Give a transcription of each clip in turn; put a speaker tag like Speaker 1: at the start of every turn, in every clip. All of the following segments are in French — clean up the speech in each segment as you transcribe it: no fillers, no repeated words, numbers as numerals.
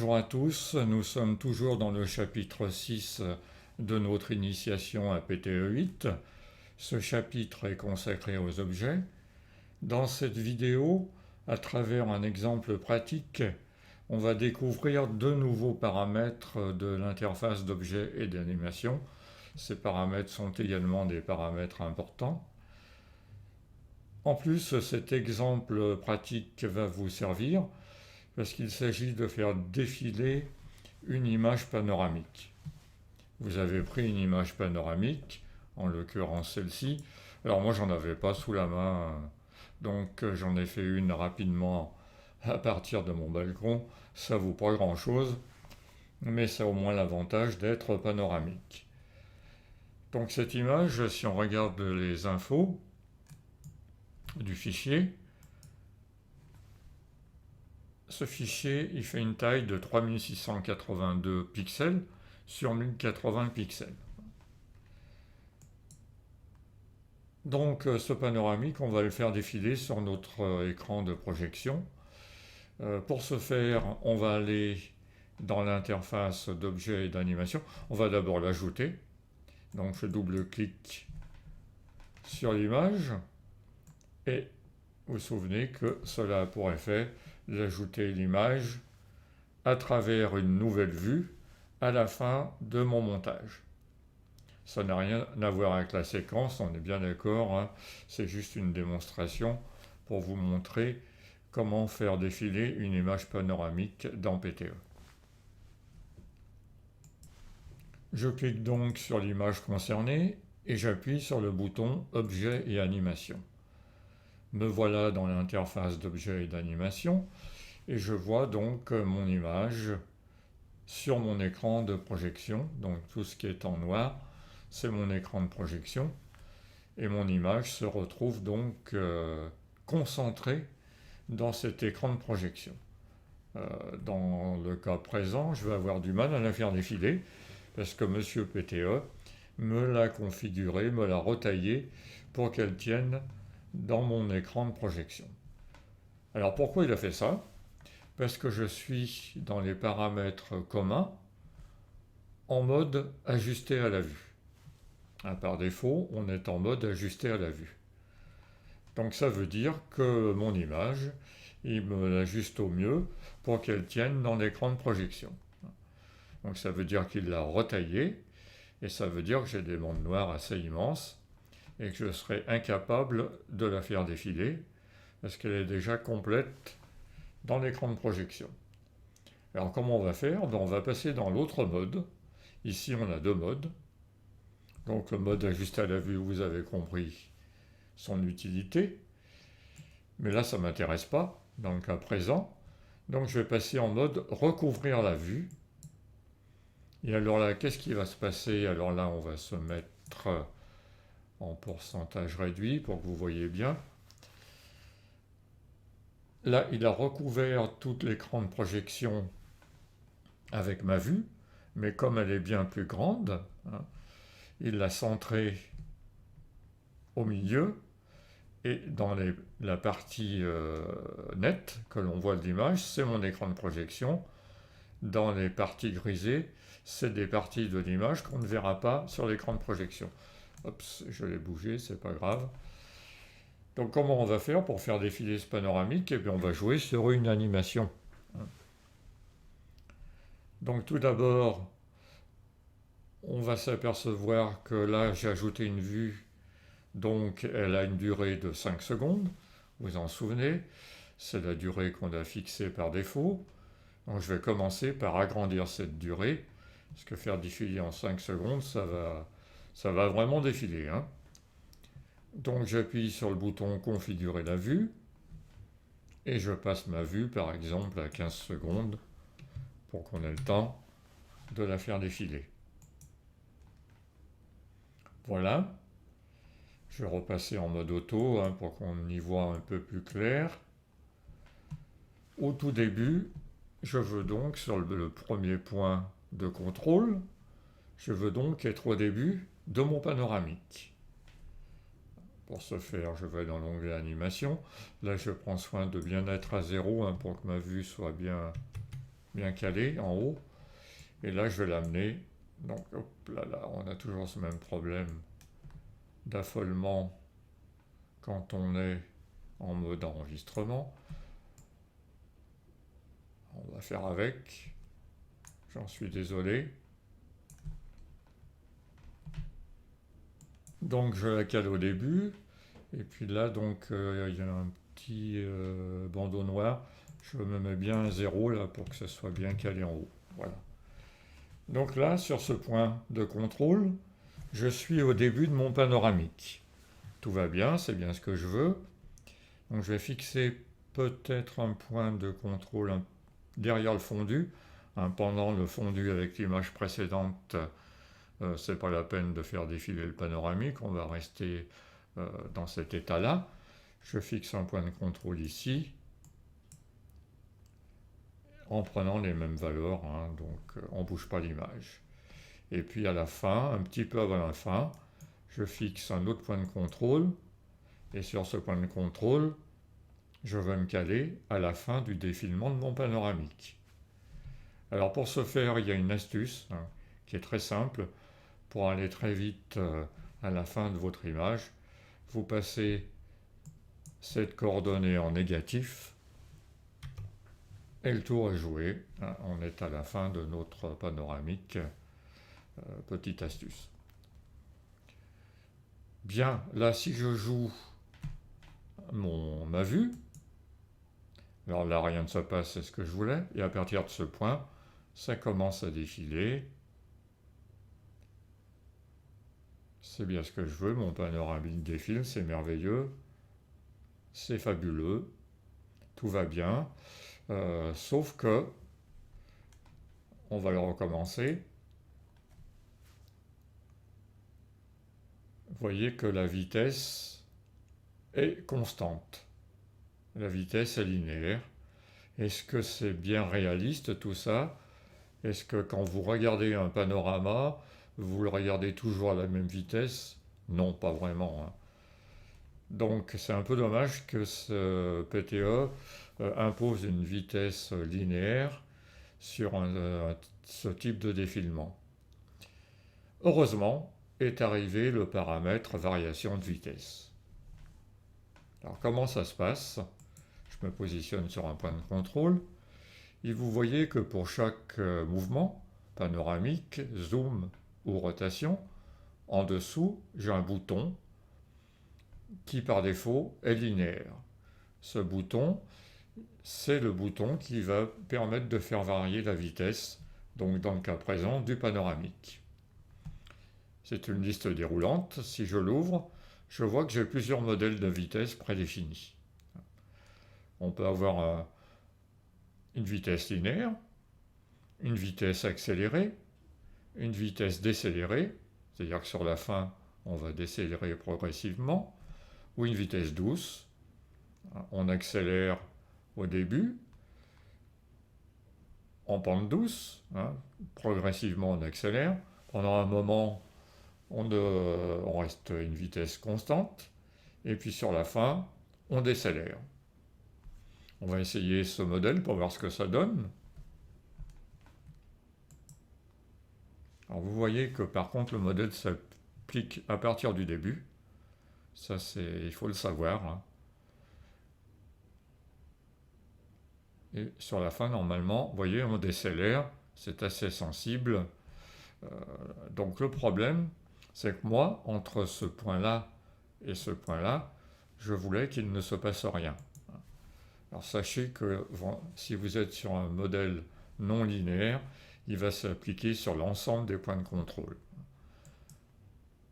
Speaker 1: Bonjour à tous, nous sommes toujours dans le chapitre 6 de notre initiation à PTE8. Ce chapitre est consacré aux objets. Dans cette vidéo, à travers un exemple pratique, on va découvrir deux nouveaux paramètres de l'interface d'objets et d'animation. Ces paramètres sont également des paramètres importants. En plus, cet exemple pratique va vous servir parce qu'il s'agit de faire défiler une image panoramique. Vous avez pris une image panoramique, en l'occurrence celle-ci. Alors moi j'en avais pas sous la main, donc j'en ai fait une rapidement à partir de mon balcon. Ça vaut pas grand-chose, mais ça a au moins l'avantage d'être panoramique. Donc cette image, si on regarde les infos du fichier, ce fichier, il fait une taille de 3682 pixels sur 1080 pixels. Donc ce panoramique, on va le faire défiler sur notre écran de projection. Pour ce faire, on va aller dans l'interface d'objets et d'animation. On va d'abord l'ajouter. Donc je double-clique sur l'image et vous vous souvenez que cela a pour effet d'ajouter l'image à travers une nouvelle vue à la fin de mon montage. Ça n'a rien à voir avec la séquence, on est bien d'accord, hein. C'est juste une démonstration pour vous montrer comment faire défiler une image panoramique dans PTE. Je clique donc sur l'image concernée et j'appuie sur le bouton Objet et animation. Me voilà dans l'interface d'objet et d'animation et je vois donc mon image sur mon écran de projection. Donc tout ce qui est en noir, c'est mon écran de projection et mon image se retrouve donc concentrée dans cet écran de projection. Dans le cas présent, je vais avoir du mal à la faire défiler parce que Monsieur PTE me l'a configurée, me l'a retaillée pour qu'elle tienne dans mon écran de projection. Alors pourquoi il a fait ça? Parce que je suis dans les paramètres communs en mode ajusté à la vue. Par défaut, on est en mode ajusté à la vue. Donc ça veut dire que mon image, il me l'ajuste au mieux pour qu'elle tienne dans l'écran de projection. Donc ça veut dire qu'il l'a retaillée et ça veut dire que j'ai des bandes noires assez immenses et que je serai incapable de la faire défiler parce qu'elle est déjà complète dans l'écran de projection. Alors comment on va faire? On va passer dans l'autre mode. Ici on a deux modes. Donc le mode ajusté à la vue, vous avez compris son utilité. Mais là ça ne m'intéresse pas dans le cas présent. Donc je vais passer en mode recouvrir la vue. Et alors là, qu'est-ce qui va se passer? Alors là, on va se mettre en pourcentage réduit pour que vous voyez bien. Là, il a recouvert tout l'écran de projection avec ma vue, mais comme elle est bien plus grande, hein, il l'a centrée au milieu et dans la partie nette que l'on voit de l'image, c'est mon écran de projection. Dans les parties grisées, c'est des parties de l'image qu'on ne verra pas sur l'écran de projection. Oups, je l'ai bougé, c'est pas grave. Donc comment on va faire pour faire défiler ce panoramique? Eh bien on va jouer sur une animation. Donc tout d'abord, on va s'apercevoir que là j'ai ajouté une vue, donc elle a une durée de 5 secondes. Vous en souvenez, c'est la durée qu'on a fixée par défaut. Donc je vais commencer par agrandir cette durée, parce que faire défiler en 5 secondes, ça va vraiment défiler, hein. Donc j'appuie sur le bouton configurer la vue, et je passe ma vue par exemple à 15 secondes, pour qu'on ait le temps de la faire défiler. Voilà, je vais repasser en mode auto, hein, pour qu'on y voit un peu plus clair. Au tout début, je veux donc, sur le premier point de contrôle, je veux donc être au début de mon panoramique. Pour ce faire, je vais dans l'onglet animation. Là, je prends soin de bien être à 0, hein, pour que ma vue soit bien bien calé en haut. Et là, je vais l'amener. Donc, hop là, là, on a toujours ce même problème d'affolement quand on est en mode enregistrement. On va faire avec. J'en suis désolé. Donc, je la cale au début. Et puis là, donc, il y a un petit bandeau noir. Je me mets bien à 0 là pour que ce soit bien calé en haut. Voilà. Donc là, sur ce point de contrôle, je suis au début de mon panoramique. Tout va bien, c'est bien ce que je veux. Donc je vais fixer peut-être un point de contrôle derrière le fondu. Pendant le fondu avec l'image précédente, c'est pas la peine de faire défiler le panoramique, on va rester dans cet état-là. Je fixe un point de contrôle ici, en prenant les mêmes valeurs, hein, donc on ne bouge pas l'image. Et puis à la fin, un petit peu avant la fin, je fixe un autre point de contrôle, et sur ce point de contrôle, je vais me caler à la fin du défilement de mon panoramique. Alors pour ce faire, il y a une astuce hein, qui est très simple. Pour aller très vite à la fin de votre image, vous passez cette coordonnée en négatif et le tour est joué. Hein, on est à la fin de notre panoramique. Petite astuce. Bien, là si je joue ma vue, alors là rien ne se passe, c'est ce que je voulais, et à partir de ce point, ça commence à défiler. C'est bien ce que je veux, mon panoramique défile, c'est merveilleux, c'est fabuleux, tout va bien, sauf que, on va le recommencer, vous voyez que la vitesse est constante, la vitesse est linéaire. Est-ce que c'est bien réaliste tout ça? Est-ce que quand vous regardez un panorama, vous le regardez toujours à la même vitesse? Non, pas vraiment. Hein. Donc c'est un peu dommage que ce PTE impose une vitesse linéaire sur ce type de défilement. Heureusement est arrivé le paramètre variation de vitesse. Alors comment ça se passe? Je me positionne sur un point de contrôle. Et vous voyez que pour chaque mouvement, panoramique, zoom ou rotation, en dessous, j'ai un bouton qui par défaut est linéaire. Ce bouton, c'est le bouton qui va permettre de faire varier la vitesse, donc dans le cas présent, du panoramique. C'est une liste déroulante. Si je l'ouvre, je vois que j'ai plusieurs modèles de vitesse prédéfinis. On peut avoir une vitesse linéaire, une vitesse accélérée, une vitesse décélérée, c'est-à-dire que sur la fin, on va décélérer progressivement, ou une vitesse douce, on accélère au début, en pente douce, hein, progressivement on accélère, pendant un moment on reste à une vitesse constante, et puis sur la fin, on décélère. On va essayer ce modèle pour voir ce que ça donne. Alors vous voyez que par contre le modèle s'applique à partir du début. Ça il faut le savoir. Hein. Et sur la fin normalement, vous voyez on décélère, c'est assez sensible. Donc le problème, c'est que moi, entre ce point-là et ce point-là, je voulais qu'il ne se passe rien. Alors sachez que si vous êtes sur un modèle non linéaire, il va s'appliquer sur l'ensemble des points de contrôle.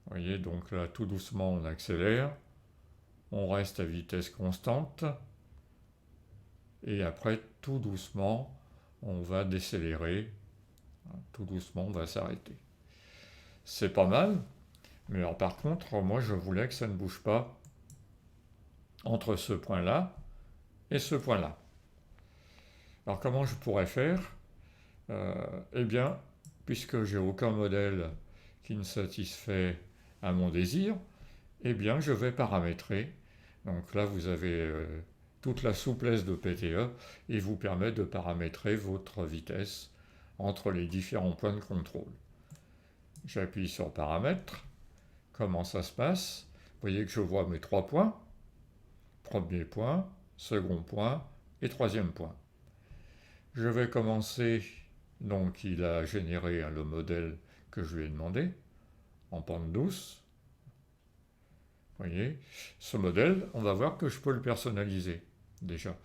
Speaker 1: Vous voyez, donc là, tout doucement, on accélère, on reste à vitesse constante, et après, tout doucement, on va décélérer, tout doucement, on va s'arrêter. C'est pas mal, mais alors par contre, moi, je voulais que ça ne bouge pas entre ce point-là et ce point-là. Alors comment je pourrais faire? Eh bien, puisque j'ai aucun modèle qui ne satisfait à mon désir, eh bien je vais paramétrer. Donc là vous avez toute la souplesse de PTE et vous permet de paramétrer votre vitesse entre les différents points de contrôle. J'appuie sur paramètres. Comment ça se passe? Vous voyez que je vois mes 3 points. Premier point, second point et troisième point. Je vais commencer, donc il a généré le modèle que je lui ai demandé, en pente douce. Vous voyez, ce modèle, on va voir que je peux le personnaliser, déjà.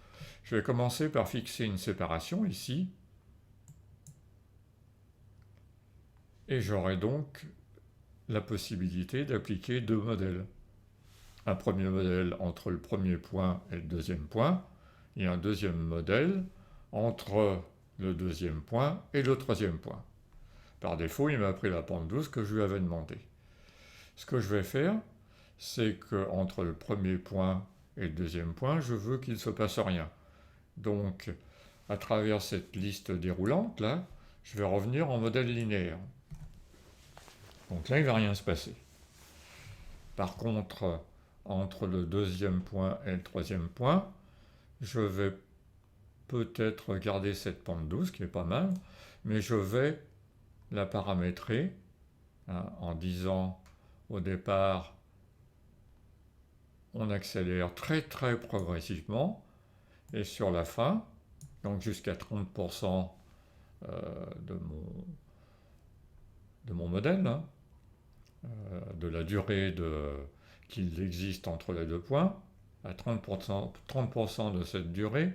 Speaker 1: Je vais commencer par fixer une séparation ici. Et j'aurai donc la possibilité d'appliquer 2 modèles. Un premier modèle entre le premier point et le deuxième point, et un deuxième modèle entre le deuxième point et le troisième point. Par défaut, il m'a pris la pente douce que je lui avais demandé. Ce que je vais faire, c'est qu'entre le premier point et le deuxième point, je veux qu'il ne se passe rien. Donc, à travers cette liste déroulante, là, je vais revenir en modèle linéaire. Donc là, il ne va rien se passer. Par contre, entre le deuxième point et le troisième point, je vais peut-être garder cette pente douce, qui est pas mal, mais je vais la paramétrer en disant au départ, on accélère très très progressivement, et sur la fin, donc jusqu'à 30% de mon modèle, de la durée qu'il existe entre les 2 points, à 30% de cette durée,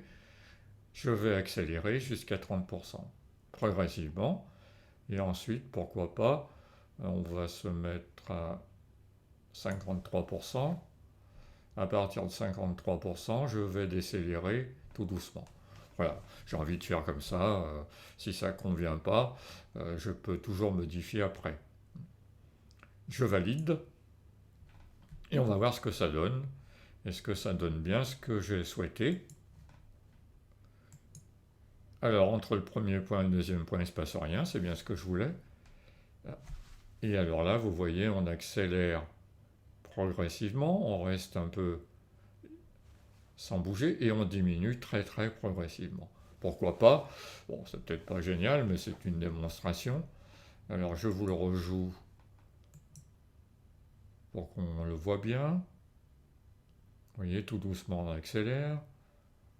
Speaker 1: je vais accélérer jusqu'à 30%, progressivement, et ensuite, pourquoi pas, on va se mettre à 53%. À partir de 53%, je vais décélérer tout doucement. Voilà, j'ai envie de faire comme ça. Si ça ne convient pas, je peux toujours modifier après. Je valide et on va voir ce que ça donne. Est-ce que ça donne bien ce que j'ai souhaité? Alors, entre le premier point et le deuxième point, il ne se passe rien, c'est bien ce que je voulais. Et alors là, vous voyez, on accélère progressivement, on reste un peu sans bouger et on diminue très très progressivement. Pourquoi pas? Bon, c'est peut-être pas génial, mais c'est une démonstration. Alors, je vous le rejoue pour qu'on le voit bien. Vous voyez, tout doucement, on accélère.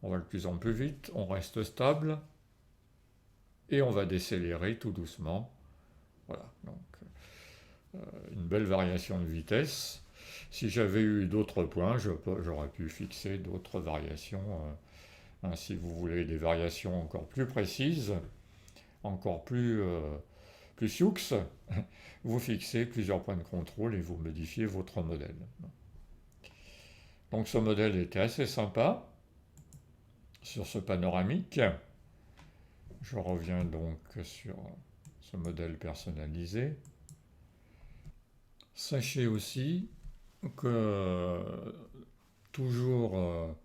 Speaker 1: On va de plus en plus vite, on reste stable. Et on va décélérer tout doucement. Voilà, donc une belle variation de vitesse. Si j'avais eu d'autres points, j'aurais pu fixer d'autres variations. Si vous voulez des variations encore plus précises, encore plus sioux, vous fixez plusieurs points de contrôle et vous modifiez votre modèle. Donc ce modèle était assez sympa sur ce panoramique. Je reviens donc sur ce modèle personnalisé. Sachez aussi que toujours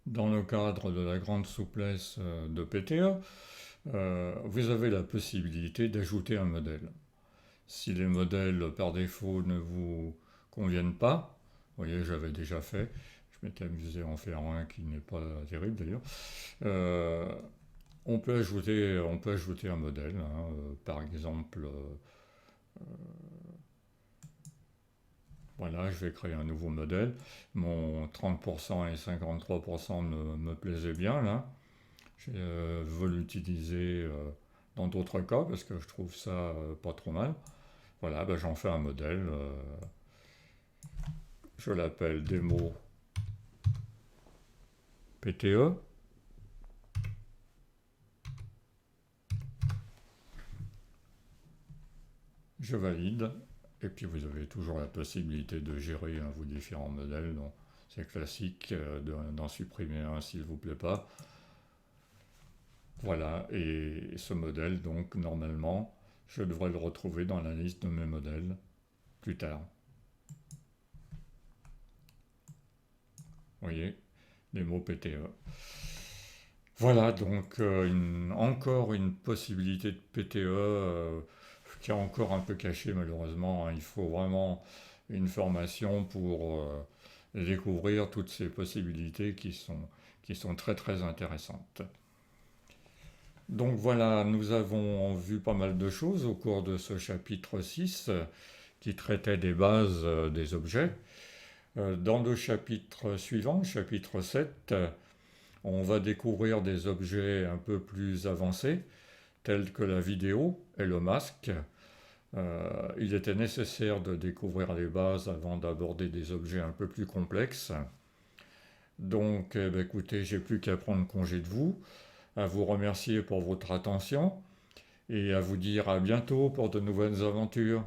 Speaker 1: dans le cadre de la grande souplesse de PTE, vous avez la possibilité d'ajouter un modèle. Si les modèles par défaut ne vous conviennent pas, vous voyez, j'avais déjà fait, je m'étais amusé à en faire un qui n'est pas terrible d'ailleurs, on peut ajouter un modèle, par exemple, voilà, je vais créer un nouveau modèle, mon 30% et 53% me plaisaient bien là, je veux l'utiliser dans d'autres cas parce que je trouve ça pas trop mal. Voilà, ben j'en fais un modèle, je l'appelle démo PTE. Je valide, et puis vous avez toujours la possibilité de gérer vos différents modèles. C'est classique d'en supprimer un s'il ne vous plaît pas. Voilà, et ce modèle, donc normalement, je devrais le retrouver dans la liste de mes modèles plus tard. Vous voyez, les mots PTE. Voilà, donc encore une possibilité de PTE qui est encore un peu cachée malheureusement. Il faut vraiment une formation pour et découvrir toutes ces possibilités qui sont très très intéressantes. Donc voilà, nous avons vu pas mal de choses au cours de ce chapitre 6 qui traitait des bases des objets. Dans le chapitre suivant, chapitre 7, on va découvrir des objets un peu plus avancés, tels que la vidéo et le masque. Il était nécessaire de découvrir les bases avant d'aborder des objets un peu plus complexes. Donc, écoutez, j'ai plus qu'à prendre congé de vous, à vous remercier pour votre attention et à vous dire à bientôt pour de nouvelles aventures.